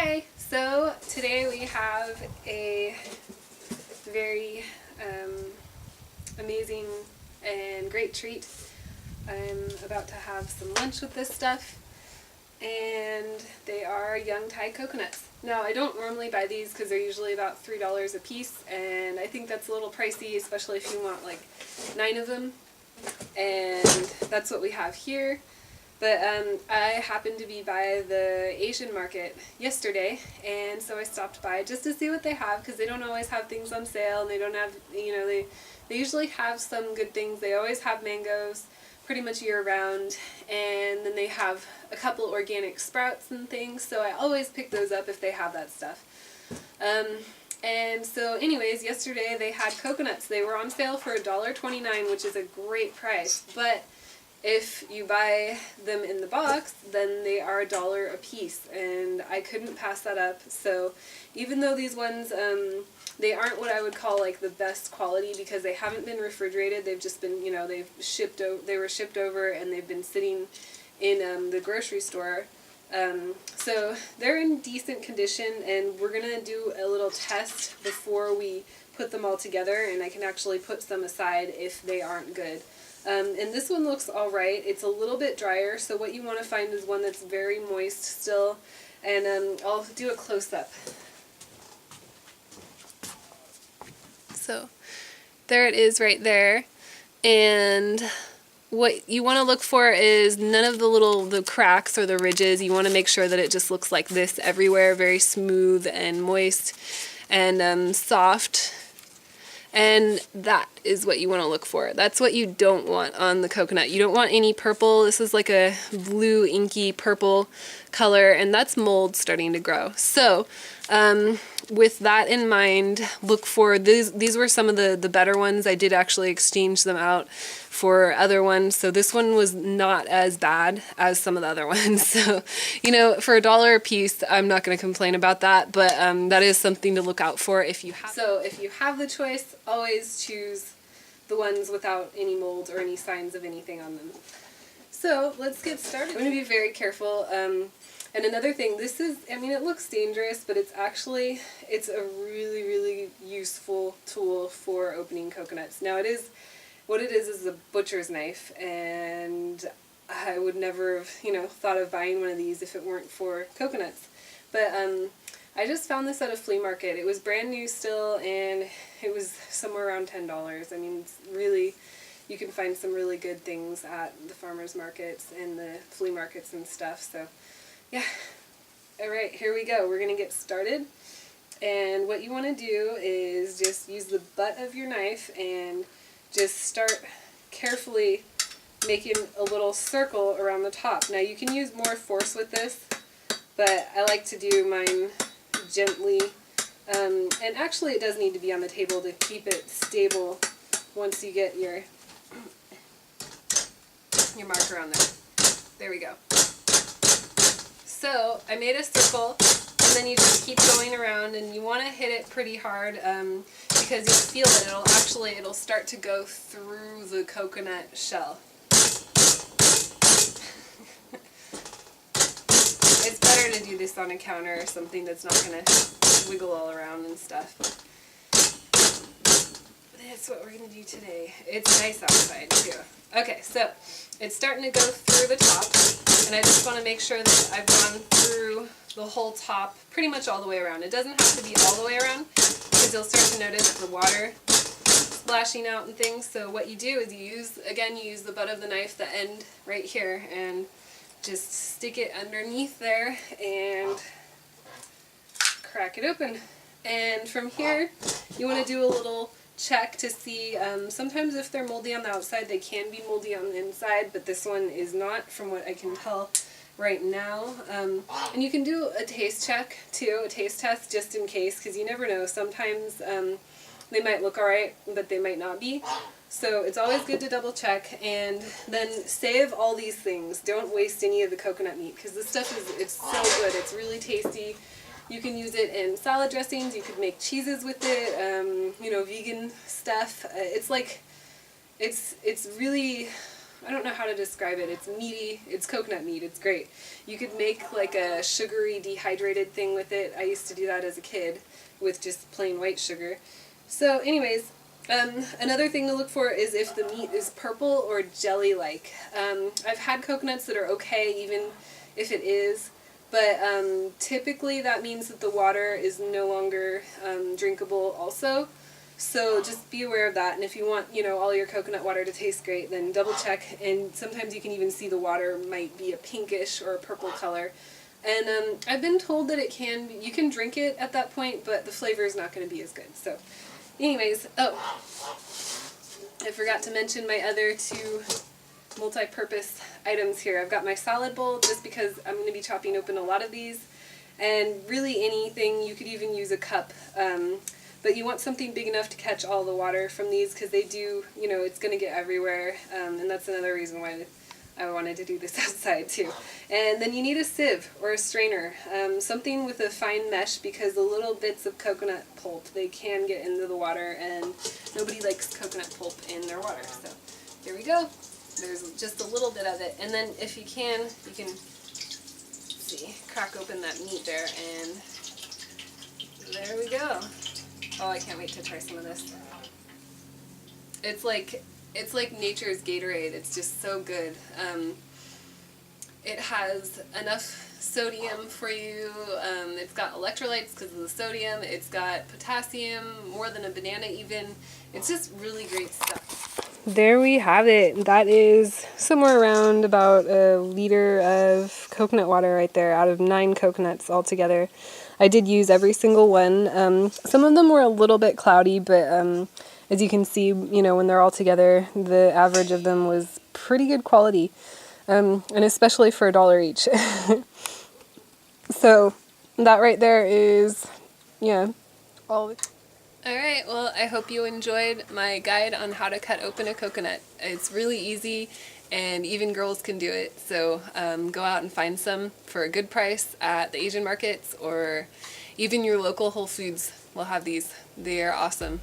Hi! So today we have a very amazing and great treat. I'm about to have some lunch with this stuff, and they are young Thai coconuts. Now, I don't normally buy these because they're usually about $3 a piece, and I think that's a little pricey, especially if you want like 9 of them, and that's what we have here. But I happened to be by the Asian market yesterday, and so I stopped by just to see what they have, because they don't always have things on sale, and they don't have, they usually have some good things. They always have mangoes pretty much year round, and then they have a couple organic sprouts and things, so I always pick those up if they have that stuff. And so anyways, yesterday they had coconuts. They were on sale for $1.29, which is a great price, but if you buy them in the box, then they are $1 a piece, and I couldn't pass that up. So even though these ones, they aren't what I would call like the best quality because they haven't been refrigerated, they've just been, they were shipped over and they've been sitting in the grocery store. So they're in decent condition, and we're going to do a little test before we put them all together, and I can actually put some aside if they aren't good. And this one looks alright. It's a little bit drier, so what you want to find is one that's very moist still, and I'll do a close-up. So there it is right there, and what you want to look for is none of the cracks or the ridges. You want to make sure that it just looks like this everywhere, very smooth and moist and soft. And that is what you want to look for. That's what you don't want on the coconut. You don't want any purple. This is like a blue, inky purple color, and that's mold starting to grow. So with that in mind, look for these. These were some of the better ones. I did actually exchange them out for other ones. So this one was not as bad as some of the other ones. So, for $1 a piece, I'm not going to complain about that, but that is something to look out for if you have. So if you have the choice, always choose the ones without any mold or any signs of anything on them. So let's get started. I'm going to be very careful. And another thing, it looks dangerous, but it's a really, really useful tool for opening coconuts. Now what it is a butcher's knife, and I would never have, thought of buying one of these if it weren't for coconuts. But I just found this at a flea market. It was brand new still, and it was somewhere around $10. I mean, it's really, you can find some really good things at the farmers markets and the flea markets and stuff, so yeah. Alright, here we go. We're going to get started. And what you want to do is just use the butt of your knife and just start carefully making a little circle around the top. Now you can use more force with this, but I like to do mine gently. And actually it does need to be on the table to keep it stable once you get your marker on there. There we go. So I made a circle, and then you just keep going around, and you want to hit it pretty hard because you'll feel it. It'll start to go through the coconut shell. It's better to do this on a counter or something that's not going to wiggle all around and stuff. That's what we're going to do today. It's nice outside too. Okay, so it's starting to go through the top, and I just want to make sure that I've gone through the whole top pretty much all the way around. It doesn't have to be all the way around because you'll start to notice the water splashing out and things. So what you do is you use the butt of the knife, the end right here, and just stick it underneath there and crack it open. And from here, you want to do a little check to see, sometimes if they're moldy on the outside, they can be moldy on the inside, but this one is not, from what I can tell right now. And you can do a taste check too, a taste test, just in case, because you never know. Sometimes they might look alright, but they might not be. So it's always good to double check, and then save all these things. Don't waste any of the coconut meat, because this stuff it's so good. It's really tasty. You can use it in salad dressings. You could make cheeses with it. Vegan stuff. It's really I don't know how to describe it. It's meaty. It's coconut meat. It's great. You could make like a sugary dehydrated thing with it. I used to do that as a kid with just plain white sugar. So anyways, another thing to look for is if the meat is purple or jelly-like. I've had coconuts that are okay even if it is, but typically that means that the water is no longer drinkable also. So just be aware of that, and if you want, all your coconut water to taste great, then double check, and sometimes you can even see the water might be a pinkish or a purple color. And I've been told that you can drink it at that point, but the flavor is not going to be as good. So anyways, oh, I forgot to mention my other two multi-purpose items here. I've got my salad bowl just because I'm going to be chopping open a lot of these, and really anything. You could even use a cup. But you want something big enough to catch all the water from these because they do, it's going to get everywhere, and that's another reason why I wanted to do this outside too. And then you need a sieve or a strainer, something with a fine mesh because the little bits of coconut pulp, they can get into the water, and nobody likes coconut pulp in their water. So here we go. There's just a little bit of it, and then if you can see, crack open that meat there, and there we go. Oh, I can't wait to try some of this. It's like nature's Gatorade. It's just so good. It has enough sodium for you. It's got electrolytes because of the sodium. It's got potassium, more than a banana even. It's just really great stuff. There we have it. That is somewhere around about a liter of coconut water right there out of 9 coconuts altogether. I did use every single one. Some of them were a little bit cloudy, but as you can see, when they're all together, the average of them was pretty good quality, and especially for $1 each. So that right there is, all of it. Alright, well, I hope you enjoyed my guide on how to cut open a coconut. It's really easy, and even girls can do it, so go out and find some for a good price at the Asian markets, or even your local Whole Foods will have these. They are awesome.